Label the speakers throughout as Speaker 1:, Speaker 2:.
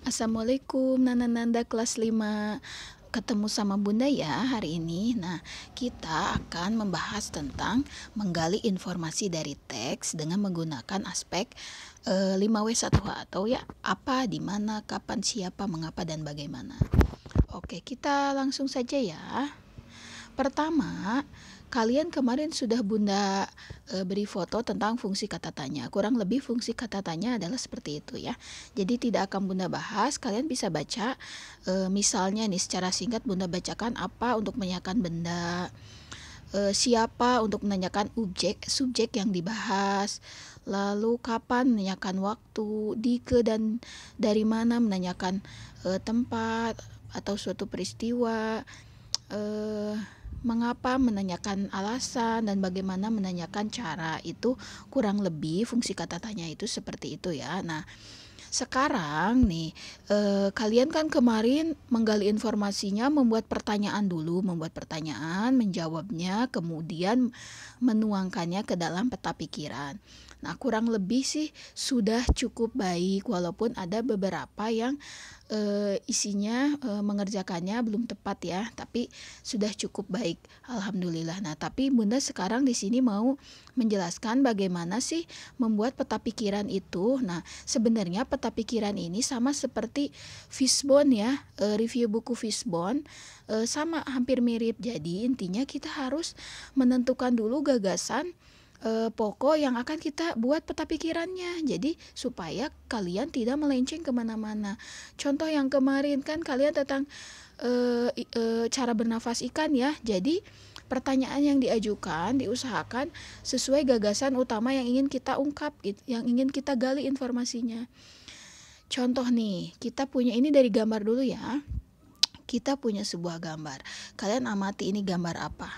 Speaker 1: Assalamualaikum Nanda kelas 5. Ketemu sama Bunda ya hari ini. Nah, kita akan membahas tentang menggali informasi dari teks dengan menggunakan aspek 5W1H atau ya apa, di mana, kapan, siapa, mengapa, dan bagaimana. Oke, kita langsung saja ya. Pertama, kalian kemarin sudah Bunda beri foto tentang fungsi kata tanya. Kurang lebih fungsi kata tanya adalah seperti itu ya. Jadi tidak akan Bunda bahas, kalian bisa baca misalnya nih secara singkat Bunda bacakan apa untuk menanyakan benda, siapa untuk menanyakan subjek yang dibahas, lalu kapan menanyakan waktu, dike dan dari mana menanyakan tempat atau suatu peristiwa, mengapa menanyakan alasan, dan bagaimana menanyakan cara. Itu kurang lebih fungsi kata tanya itu seperti itu ya. Nah, sekarang nih kalian kan kemarin menggali informasinya, membuat pertanyaan dulu, menjawabnya, kemudian menuangkannya ke dalam peta pikiran. Nah, kurang lebih sih sudah cukup baik, walaupun ada beberapa yang isinya mengerjakannya belum tepat ya, tapi sudah cukup baik, alhamdulillah. Nah, tapi Bunda sekarang di sini mau menjelaskan bagaimana sih membuat peta pikiran itu. Nah, sebenarnya peta pikiran ini sama seperti Fishbone ya, review buku Fishbone, sama hampir mirip. Jadi intinya kita harus menentukan dulu gagasan pokok yang akan kita buat peta pikirannya, jadi supaya kalian tidak melenceng kemana-mana. Contoh yang kemarin kan kalian tentang cara bernafas ikan ya, jadi pertanyaan yang diajukan diusahakan sesuai gagasan utama yang ingin kita ungkap, yang ingin kita gali informasinya. Contoh nih, kita punya ini dari gambar dulu ya. Kita punya sebuah gambar, kalian amati ini gambar apa.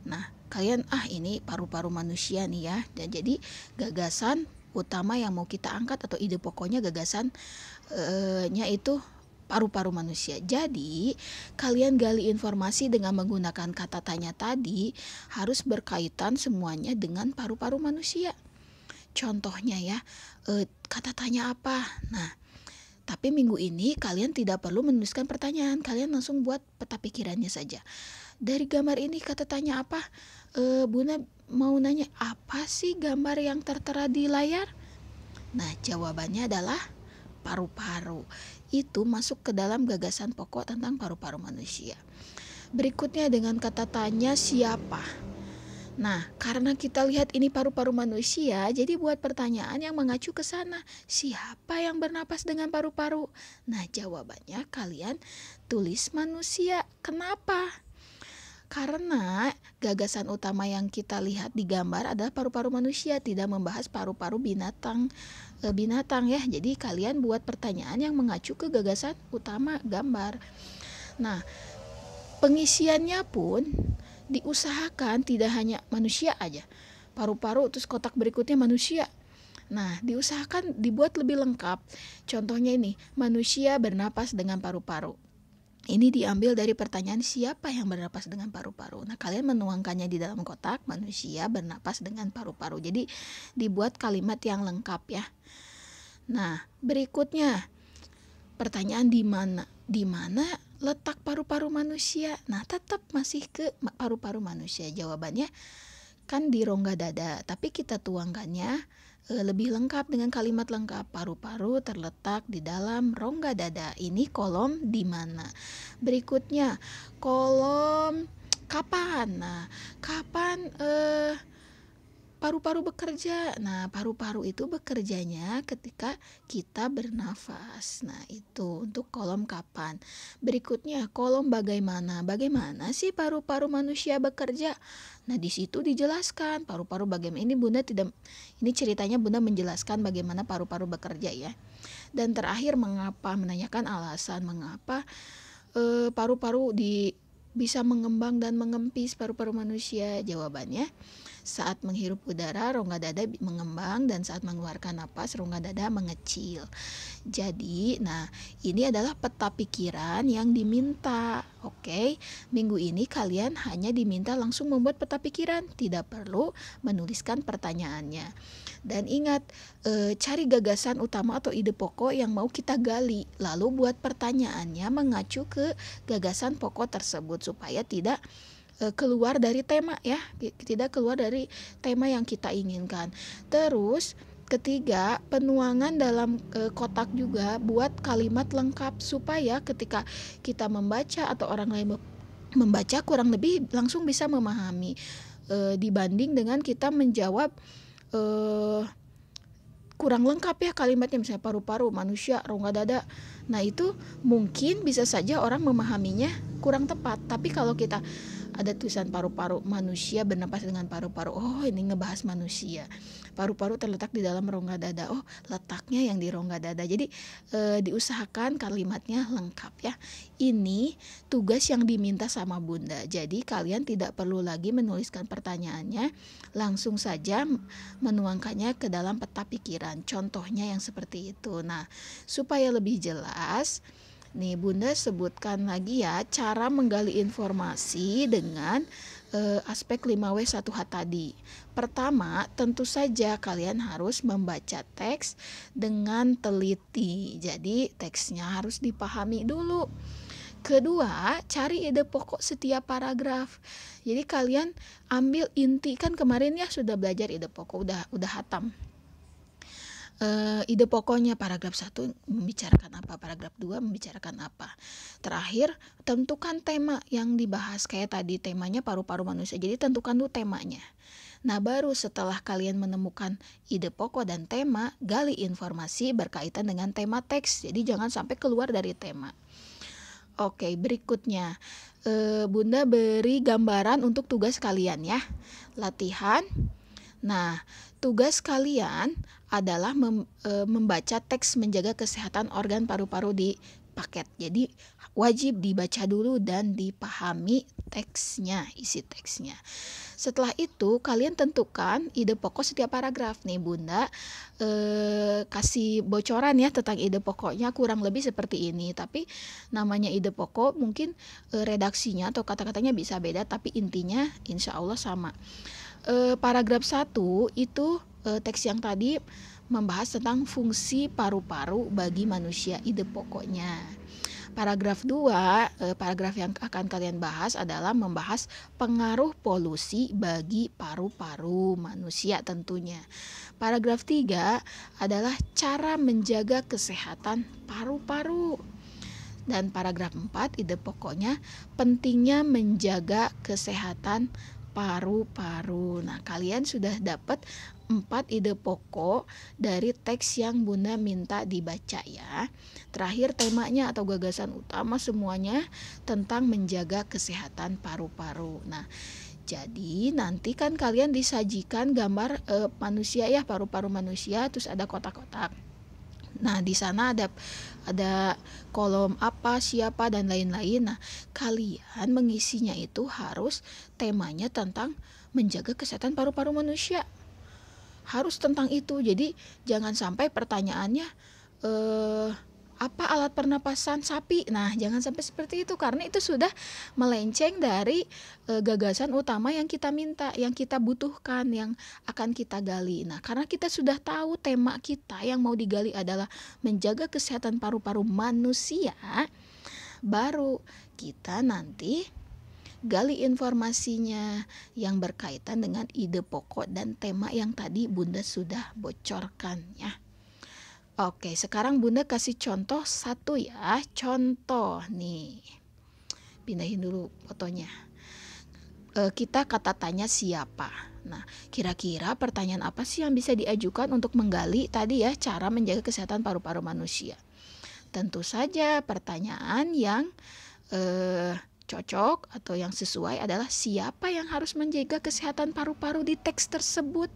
Speaker 1: Nah, kalian ini paru-paru manusia nih ya. Dan jadi gagasan utama yang mau kita angkat atau ide pokoknya gagasannya itu paru-paru manusia. Jadi kalian gali informasi dengan menggunakan kata tanya tadi harus berkaitan semuanya dengan paru-paru manusia. Contohnya ya, kata tanya apa? Nah, tapi minggu ini kalian tidak perlu menuliskan pertanyaan, kalian langsung buat peta pikirannya saja. Dari gambar ini kata tanya apa? Bunda mau nanya, apa sih gambar yang tertera di layar? Nah, jawabannya adalah paru-paru. Itu masuk ke dalam gagasan pokok tentang paru-paru manusia. Berikutnya dengan kata tanya siapa? Nah, karena kita lihat ini paru-paru manusia, jadi buat pertanyaan yang mengacu ke sana. Siapa yang bernapas dengan paru-paru? Nah, jawabannya kalian tulis manusia. Kenapa? Karena gagasan utama yang kita lihat di gambar adalah paru-paru manusia, tidak membahas paru-paru binatang ya. Jadi kalian buat pertanyaan yang mengacu ke gagasan utama gambar. Nah, pengisiannya pun diusahakan tidak hanya manusia aja, paru-paru terus kotak berikutnya manusia. Nah, diusahakan dibuat lebih lengkap. Contohnya ini, manusia bernapas dengan paru-paru. Ini diambil dari pertanyaan siapa yang bernapas dengan paru-paru. Nah, kalian menuangkannya di dalam kotak, manusia bernapas dengan paru-paru. Jadi dibuat kalimat yang lengkap ya. Nah, berikutnya pertanyaan di mana? Di mana letak paru-paru manusia? Nah, tetap masih ke paru-paru manusia. Jawabannya kan di rongga dada, tapi kita tuangkannya lebih lengkap dengan kalimat lengkap. Paru-paru terletak di dalam rongga dada. Ini kolom di mana. Berikutnya kolom kapan. Nah, kapan paru-paru bekerja? Nah, paru-paru itu bekerjanya ketika kita bernafas. Nah, itu untuk kolom kapan. Berikutnya kolom bagaimana. Bagaimana sih paru-paru manusia bekerja? Nah, di situ dijelaskan paru-paru bagaimana. Ini ceritanya Bunda menjelaskan bagaimana paru-paru bekerja ya. Dan terakhir mengapa, menanyakan alasan mengapa paru-paru bisa mengembang dan mengempis paru-paru manusia. Jawabannya Saat menghirup udara, rongga dada mengembang, dan saat mengeluarkan napas, rongga dada mengecil. Jadi, nah ini adalah peta pikiran yang diminta. Oke, minggu ini kalian hanya diminta langsung membuat peta pikiran, tidak perlu menuliskan pertanyaannya. Dan ingat, cari gagasan utama atau ide pokok yang mau kita gali, lalu buat pertanyaannya mengacu ke gagasan pokok tersebut supaya tidak keluar dari tema ya, tidak keluar dari tema yang kita inginkan. Terus ketiga, penuangan dalam kotak juga buat kalimat lengkap supaya ketika kita membaca atau orang lain membaca kurang lebih langsung bisa memahami, dibanding dengan kita menjawab kurang lengkap ya kalimatnya, misalnya paru-paru, manusia, rongga dada. Nah itu mungkin bisa saja orang memahaminya kurang tepat. Tapi kalau kita ada tulisan paru-paru, manusia bernapas dengan paru-paru, oh ini ngebahas manusia. Paru-paru terletak di dalam rongga dada, oh letaknya yang di rongga dada. Jadi diusahakan kalimatnya lengkap ya. Ini tugas yang diminta sama Bunda. Jadi kalian tidak perlu lagi menuliskan pertanyaannya, langsung saja menuangkannya ke dalam peta pikiran. Contohnya yang seperti itu. Nah, supaya lebih jelas, nih Bunda sebutkan lagi ya cara menggali informasi dengan aspek 5W1H tadi. Pertama, tentu saja kalian harus membaca teks dengan teliti. Jadi teksnya harus dipahami dulu. Kedua, cari ide pokok setiap paragraf. Jadi kalian ambil inti, kan kemarin ya sudah belajar ide pokok, udah hatam. Ide pokoknya paragraf 1 membicarakan apa, paragraf 2 membicarakan apa. Terakhir, tentukan tema yang dibahas, kayak tadi temanya paru-paru manusia. Jadi tentukan dulu temanya. Nah, baru setelah kalian menemukan ide pokok dan tema, gali informasi berkaitan dengan tema teks. Jadi jangan sampai keluar dari tema. Oke, berikutnya Bunda beri gambaran untuk tugas kalian ya. Latihan. Nah, tugas kalian adalah membaca teks menjaga kesehatan organ paru-paru di paket. Jadi wajib dibaca dulu dan dipahami teksnya, isi teksnya. Setelah itu kalian tentukan ide pokok setiap paragraf. Nih Bunda kasih bocoran ya tentang ide pokoknya, kurang lebih seperti ini. Tapi namanya ide pokok mungkin redaksinya atau kata-katanya bisa beda, tapi intinya insya Allah sama. Paragraf 1 itu teks yang tadi membahas tentang fungsi paru-paru bagi manusia, ide pokoknya. Paragraf 2, paragraf yang akan kalian bahas adalah membahas pengaruh polusi bagi paru-paru manusia tentunya. Paragraf 3 adalah cara menjaga kesehatan paru-paru. Dan paragraf 4, ide pokoknya pentingnya menjaga kesehatan paru-paru. Nah, kalian sudah dapat 4 ide pokok dari teks yang Bunda minta dibaca ya. Terakhir temanya atau gagasan utama semuanya tentang menjaga kesehatan paru-paru. Nah, jadi nanti kan kalian disajikan gambar manusia ya, paru-paru manusia, terus ada kotak-kotak. Nah, di sana ada kolom apa, siapa, dan lain-lain. Nah, kalian mengisinya itu harus temanya tentang menjaga kesehatan paru-paru manusia. Harus tentang itu. Jadi jangan sampai pertanyaannya apa alat pernapasan sapi. Nah, jangan sampai seperti itu karena itu sudah melenceng dari gagasan utama yang kita minta, yang kita butuhkan, yang akan kita gali. Nah, karena kita sudah tahu tema kita yang mau digali adalah menjaga kesehatan paru-paru manusia, baru kita nanti gali informasinya yang berkaitan dengan ide pokok dan tema yang tadi Bunda sudah bocorkan ya. Oke, sekarang Bunda kasih contoh satu ya. Contoh nih. Pindahin dulu fotonya. Kita kata tanya siapa. Nah, kira-kira pertanyaan apa sih yang bisa diajukan untuk menggali tadi ya cara menjaga kesehatan paru-paru manusia? Tentu saja pertanyaan yang cocok atau yang sesuai adalah siapa yang harus menjaga kesehatan paru-paru di teks tersebut.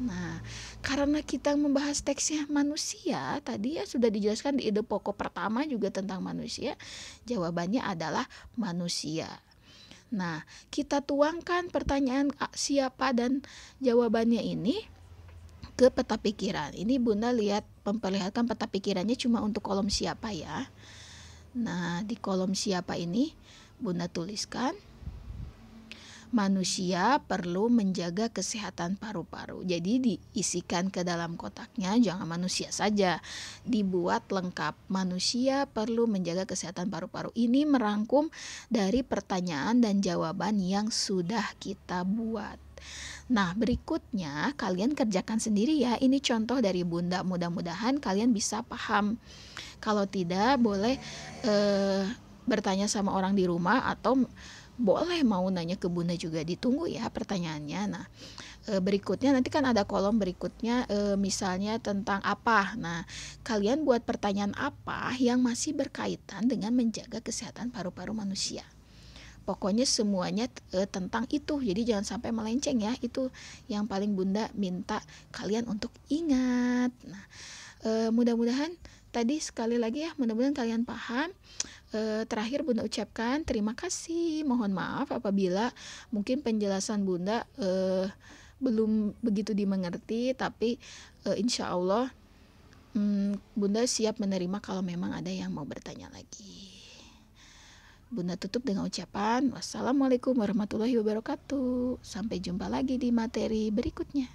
Speaker 1: Nah, karena kita membahas teksnya manusia, tadi ya sudah dijelaskan di ide pokok pertama juga tentang manusia, jawabannya adalah manusia. Nah, kita tuangkan pertanyaan siapa dan jawabannya ini ke peta pikiran. Ini Bunda lihat memperlihatkan peta pikirannya cuma untuk kolom siapa ya. Nah, di kolom siapa ini Bunda tuliskan manusia perlu menjaga kesehatan paru-paru. Jadi diisikan ke dalam kotaknya, jangan manusia saja. Dibuat lengkap. Manusia perlu menjaga kesehatan paru-paru. Ini merangkum dari pertanyaan dan jawaban yang sudah kita buat. Nah, berikutnya kalian kerjakan sendiri ya. Ini contoh dari Bunda. Mudah-mudahan kalian bisa paham. Kalau tidak, boleh bertanya sama orang di rumah atau boleh mau nanya ke Bunda juga. Ditunggu ya pertanyaannya. Nah, berikutnya nanti kan ada kolom berikutnya, misalnya tentang apa. Nah, kalian buat pertanyaan apa yang masih berkaitan dengan menjaga kesehatan paru-paru manusia. Pokoknya semuanya tentang itu. Jadi jangan sampai melenceng ya. Itu yang paling Bunda minta kalian untuk ingat. Nah, mudah-mudahan tadi sekali lagi ya, mudah-mudahan kalian paham. Terakhir Bunda ucapkan terima kasih. Mohon maaf apabila mungkin penjelasan Bunda belum begitu dimengerti, tapi insya Allah Bunda siap menerima kalau memang ada yang mau bertanya lagi. Bunda tutup dengan ucapan wassalamualaikum warahmatullahi wabarakatuh. Sampai jumpa lagi di materi berikutnya.